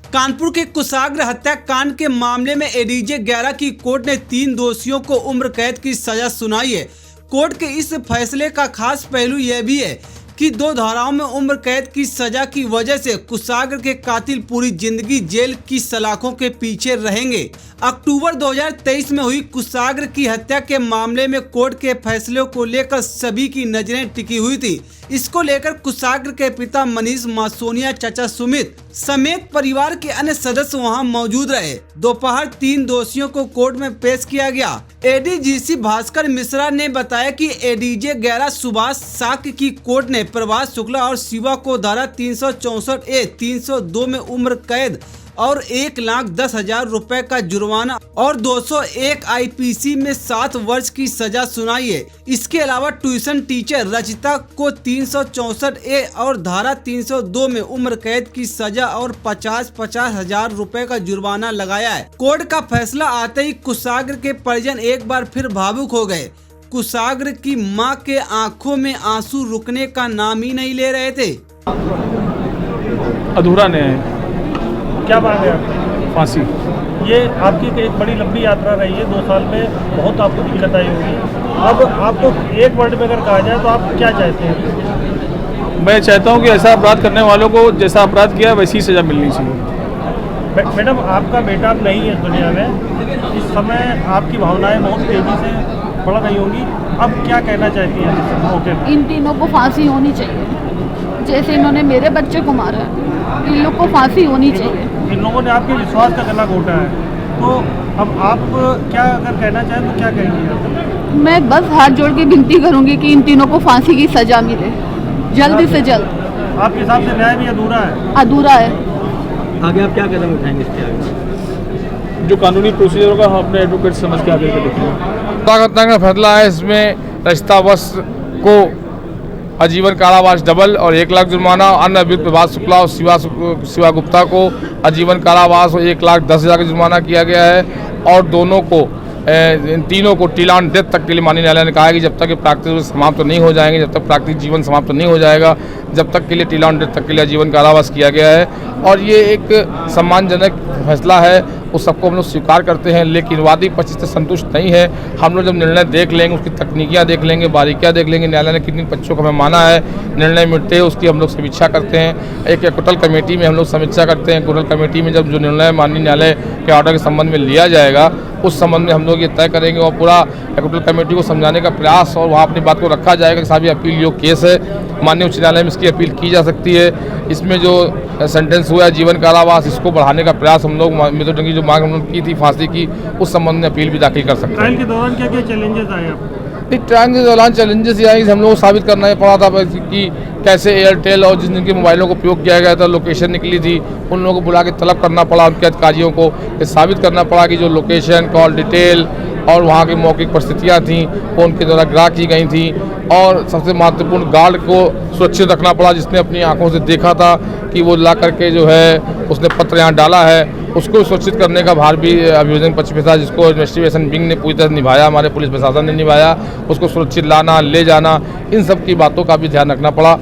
कानपुर के कुशाग्र हत्याकांड के मामले में एडीजे 11 की कोर्ट ने 3 दोषियों को उम्र कैद की सजा सुनाई है। कोर्ट के इस फैसले का खास पहलू यह भी है कि 2 धाराओं में उम्र कैद की सजा की वजह से कुशाग्र के कातिल पूरी जिंदगी जेल की सलाखों के पीछे रहेंगे। अक्टूबर 2023 में हुई कुशाग्र की हत्या के मामले में कोर्ट के फैसले को लेकर सभी की नजरें टिकी हुई थी। इसको लेकर कुशाग्र के पिता मनीष मासूनिया, चाचा सुमित समेत परिवार के अन्य सदस्य वहां मौजूद रहे। दोपहर 3 दोषियों को कोर्ट में पेश किया गया। एडीजीसी भास्कर मिश्रा ने बताया कि एडीजे 11 सुभाष साक्य की कोर्ट ने प्रभात शुक्ला और शिवा को धारा 364A 302 में उम्र कैद और 1,10,000 रुपए का जुर्माना और 201 IPC में 7 वर्ष की सजा सुनाई है। इसके अलावा ट्यूशन टीचर रचिता को 364A और धारा 302 में उम्र कैद की सजा और 50,000 हजार रुपए का जुर्माना लगाया है। कोर्ट का फैसला आते ही कुशाग्र के परिजन एक बार फिर भावुक हो गए। कुशाग्र की मां के आंखों में आंसू रुकने का नाम ही नहीं ले रहे थे। अधूरा न्याय, क्या मांग है आपकी? फांसी। ये आपकी एक बड़ी लंबी यात्रा रही है, 2 साल में बहुत आपको दिक्कत आई होगी। अब आपको एक वर्ड में अगर कहा जाए तो आप क्या चाहते हैं? मैं चाहता हूँ कि ऐसा अपराध करने वालों को जैसा अपराध किया वैसी सज़ा मिलनी चाहिए। मैडम, आपका बेटा अब नहीं है दुनिया में, इस समय आपकी भावनाएं बहुत तेज़ी से बढ़ रही होंगी। अब क्या कहना चाहती हैं इस मौके पर? इन तीनों को फांसी होनी चाहिए। जैसे इन्होंने मेरे बच्चे को मारा, इन लोग को फांसी होनी चाहिए। इन लोगों ने आपके विश्वास का गला घोटा है, तो अब आप क्या अगर कहना चाहें तो क्या कहेंगी आप? मैं बस हाथ जोड़ के विनती करूंगी कि इन तीनों को फांसी की सजा मिले जल्दी से जल्द। आपके हिसाब से न्याय भी अधूरा है? अधूरा है। आगे आप क्या कदम उठाएंगे इसके आगे? जो कानूनी प्रोसीजर होगा हम अपने एडवोकेट समझ के आगे देखेंगे। का फैसला है, इसमें रचिता वत्स को आजीवन कारावास डबल और 1 लाख जुर्माना, अन्य अभियुक्त प्रभात शुक्ला और शिवा गुप्ता को आजीवन कारावास और 1,10,000 का जुर्माना किया गया है। और दोनों को इन तीनों को टिलान डेथ तक के लिए माननीय न्यायालय ने कहा है कि जब तक प्राकृतिक समाप्त नहीं हो जाएंगे, जब तक प्राकृतिक जीवन समाप्त नहीं हो जाएगा, जब तक के लिए टिलान डेथ तक के लिए आजीवन कारावास किया गया है। और ये एक सम्मानजनक फैसला है, उस सबको हम लोग स्वीकार करते हैं। लेकिन वादी पक्ष से संतुष्ट नहीं है। हम लोग जब निर्णय देख लेंगे, उसकी तकनीकियाँ देख लेंगे, बारीकियाँ देख लेंगे, न्यायालय ने कितनी पक्षों को हमें माना है, निर्णय मिलते हैं उसकी हम लोग समीक्षा करते हैं। एक कुटल कमेटी में हम लोग समीक्षा करते हैं। कुटल कमेटी में जब जो निर्णय माननीय न्यायालय के ऑर्डर के संबंध में लिया जाएगा, उस संबंध में हम लोग ये तय करेंगे और पूरा कुटल कमेटी को समझाने का प्रयास और वहाँ अपनी बात को रखा जाएगा कि साहब ये अपील योग्य केस है, माननीय उच्च न्यायालय में इसकी अपील की जा सकती है। इसमें जो सेंटेंस हुआ है जीवन कारावास, इसको बढ़ाने का प्रयास हम लोग मृत्युदंड की जो मांग हम लोग की थी फांसी की, उस संबंध में अपील भी दाखिल कर सकते हैं। ट्रायल के दौरान क्या क्या चैलेंजेस आए आपको? ट्रायल के दौरान चैलेंजेस ये आए कि हम लोग को साबित करना पड़ा था कि कैसे एयरटेल और जिन जिनके मोबाइलों को उपयोग किया गया था, लोकेशन निकली थी, उन लोगों को बुला के तलब करना पड़ा उनके अधिकारियों को। ये साबित करना पड़ा कि जो लोकेशन, कॉल डिटेल और वहाँ की मौखिक परिस्थितियाँ थीं वो उनके द्वारा ग्राह की गई थी। और सबसे महत्वपूर्ण गार्ड को सुरक्षित रखना पड़ा, जिसने अपनी आंखों से देखा था कि वो ला करके जो है उसने पत्र यहाँ डाला है, उसको सुरक्षित करने का भार भी अभियोजन पक्ष पे था, जिसको इन्वेस्टिगेशन विंग ने पूरी तरह निभाया, हमारे पुलिस प्रशासन ने निभाया। उसको सुरक्षित लाना, ले जाना, इन सब की बातों का भी ध्यान रखना पड़ा।